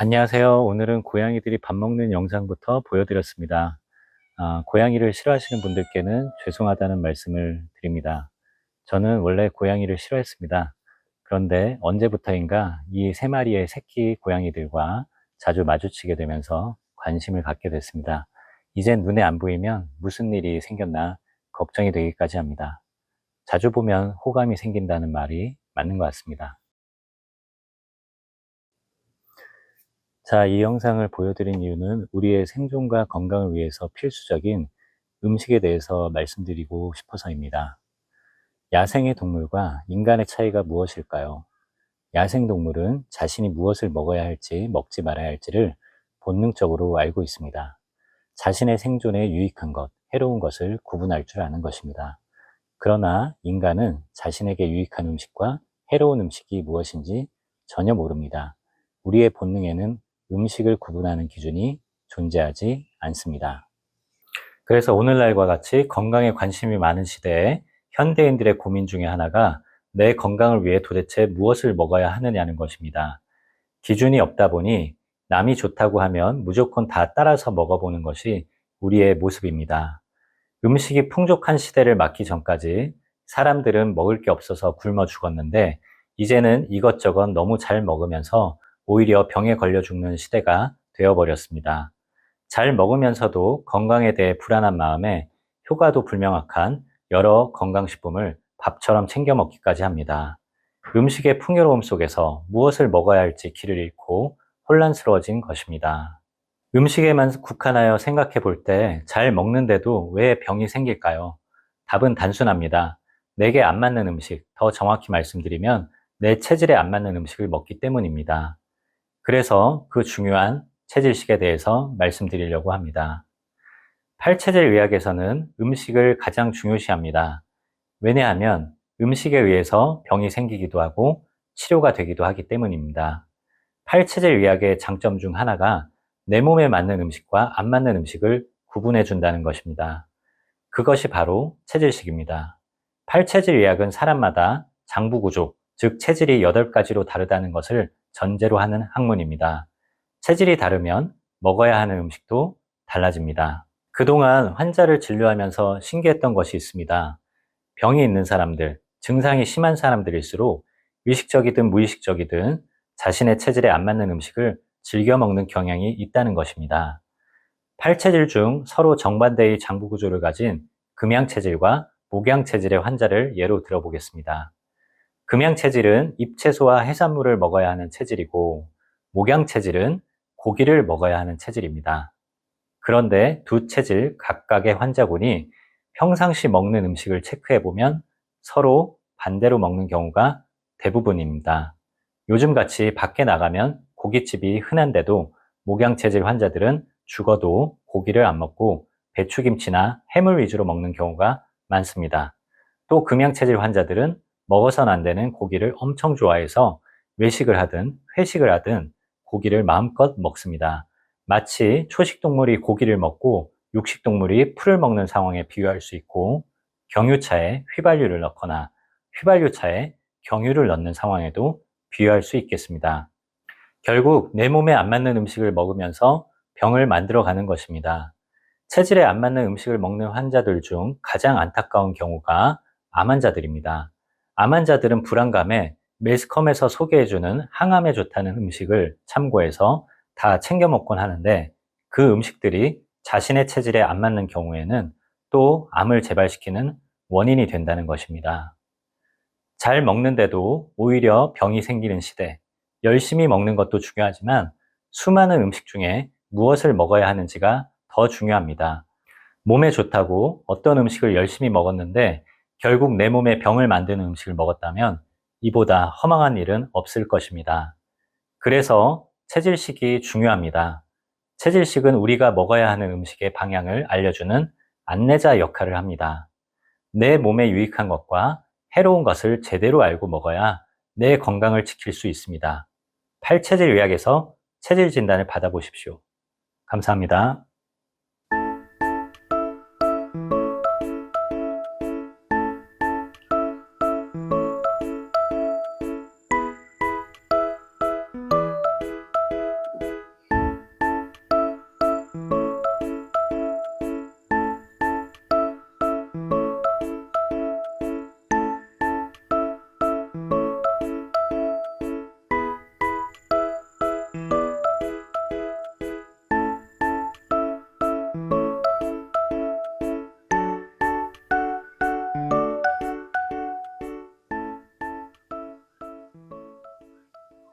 안녕하세요. 오늘은 고양이들이 밥 먹는 영상부터 보여드렸습니다. 고양이를 싫어하시는 분들께는 죄송하다는 말씀을 드립니다. 저는 원래 고양이를 싫어했습니다. 그런데 언제부터인가 이 세 마리의 새끼 고양이들과 자주 마주치게 되면서 관심을 갖게 됐습니다. 이젠 눈에 안 보이면 무슨 일이 생겼나 걱정이 되기까지 합니다. 자주 보면 호감이 생긴다는 말이 맞는 것 같습니다. 자, 이 영상을 보여드린 이유는 우리의 생존과 건강을 위해서 필수적인 음식에 대해서 말씀드리고 싶어서입니다. 야생의 동물과 인간의 차이가 무엇일까요? 야생 동물은 자신이 무엇을 먹어야 할지 먹지 말아야 할지를 본능적으로 알고 있습니다. 자신의 생존에 유익한 것, 해로운 것을 구분할 줄 아는 것입니다. 그러나 인간은 자신에게 유익한 음식과 해로운 음식이 무엇인지 전혀 모릅니다. 우리의 본능에는 음식을 구분하는 기준이 존재하지 않습니다. 그래서 오늘날과 같이 건강에 관심이 많은 시대에 현대인들의 고민 중에 하나가 내 건강을 위해 도대체 무엇을 먹어야 하느냐는 것입니다. 기준이 없다 보니 남이 좋다고 하면 무조건 다 따라서 먹어보는 것이 우리의 모습입니다. 음식이 풍족한 시대를 맞기 전까지 사람들은 먹을 게 없어서 굶어 죽었는데 이제는 이것저것 너무 잘 먹으면서 오히려 병에 걸려 죽는 시대가 되어버렸습니다. 잘 먹으면서도 건강에 대해 불안한 마음에 효과도 불명확한 여러 건강식품을 밥처럼 챙겨 먹기까지 합니다. 음식의 풍요로움 속에서 무엇을 먹어야 할지 길을 잃고 혼란스러워진 것입니다. 음식에만 국한하여 생각해 볼 때 잘 먹는데도 왜 병이 생길까요? 답은 단순합니다. 내게 안 맞는 음식, 더 정확히 말씀드리면 내 체질에 안 맞는 음식을 먹기 때문입니다. 그래서 그 중요한 체질식에 대해서 말씀드리려고 합니다. 팔체질 의학에서는 음식을 가장 중요시합니다. 왜냐하면 음식에 의해서 병이 생기기도 하고 치료가 되기도 하기 때문입니다. 팔체질 의학의 장점 중 하나가 내 몸에 맞는 음식과 안 맞는 음식을 구분해 준다는 것입니다. 그것이 바로 체질식입니다. 팔체질 의학은 사람마다 장부 구조, 즉 체질이 8가지로 다르다는 것을 전제로 하는 학문입니다. 체질이 다르면 먹어야 하는 음식도 달라집니다. 그동안 환자를 진료하면서 신기했던 것이 있습니다. 병이 있는 사람들, 증상이 심한 사람들일수록 의식적이든 무의식적이든 자신의 체질에 안 맞는 음식을 즐겨 먹는 경향이 있다는 것입니다. 팔체질 중 서로 정반대의 장부 구조를 가진 금양체질과 목양체질의 환자를 예로 들어보겠습니다. 금양체질은 잎채소와 해산물을 먹어야 하는 체질이고 목양체질은 고기를 먹어야 하는 체질입니다. 그런데 두 체질 각각의 환자군이 평상시 먹는 음식을 체크해보면 서로 반대로 먹는 경우가 대부분입니다. 요즘같이 밖에 나가면 고깃집이 흔한데도 목양체질 환자들은 죽어도 고기를 안 먹고 배추김치나 해물 위주로 먹는 경우가 많습니다. 또 금양체질 환자들은 먹어서는 안 되는 고기를 엄청 좋아해서 외식을 하든 회식을 하든 고기를 마음껏 먹습니다. 마치 초식동물이 고기를 먹고 육식동물이 풀을 먹는 상황에 비유할 수 있고 경유차에 휘발유를 넣거나 휘발유차에 경유를 넣는 상황에도 비유할 수 있겠습니다. 결국 내 몸에 안 맞는 음식을 먹으면서 병을 만들어가는 것입니다. 체질에 안 맞는 음식을 먹는 환자들 중 가장 안타까운 경우가 암 환자들입니다. 암 환자들은 불안감에 매스컴에서 소개해주는 항암에 좋다는 음식을 참고해서 다 챙겨 먹곤 하는데 그 음식들이 자신의 체질에 안 맞는 경우에는 또 암을 재발시키는 원인이 된다는 것입니다. 잘 먹는데도 오히려 병이 생기는 시대, 열심히 먹는 것도 중요하지만 수많은 음식 중에 무엇을 먹어야 하는지가 더 중요합니다. 몸에 좋다고 어떤 음식을 열심히 먹었는데 결국 내 몸에 병을 만드는 음식을 먹었다면 이보다 허망한 일은 없을 것입니다. 그래서 체질식이 중요합니다. 체질식은 우리가 먹어야 하는 음식의 방향을 알려주는 안내자 역할을 합니다. 내 몸에 유익한 것과 해로운 것을 제대로 알고 먹어야 내 건강을 지킬 수 있습니다. 팔체질 의학에서 체질 진단을 받아보십시오. 감사합니다.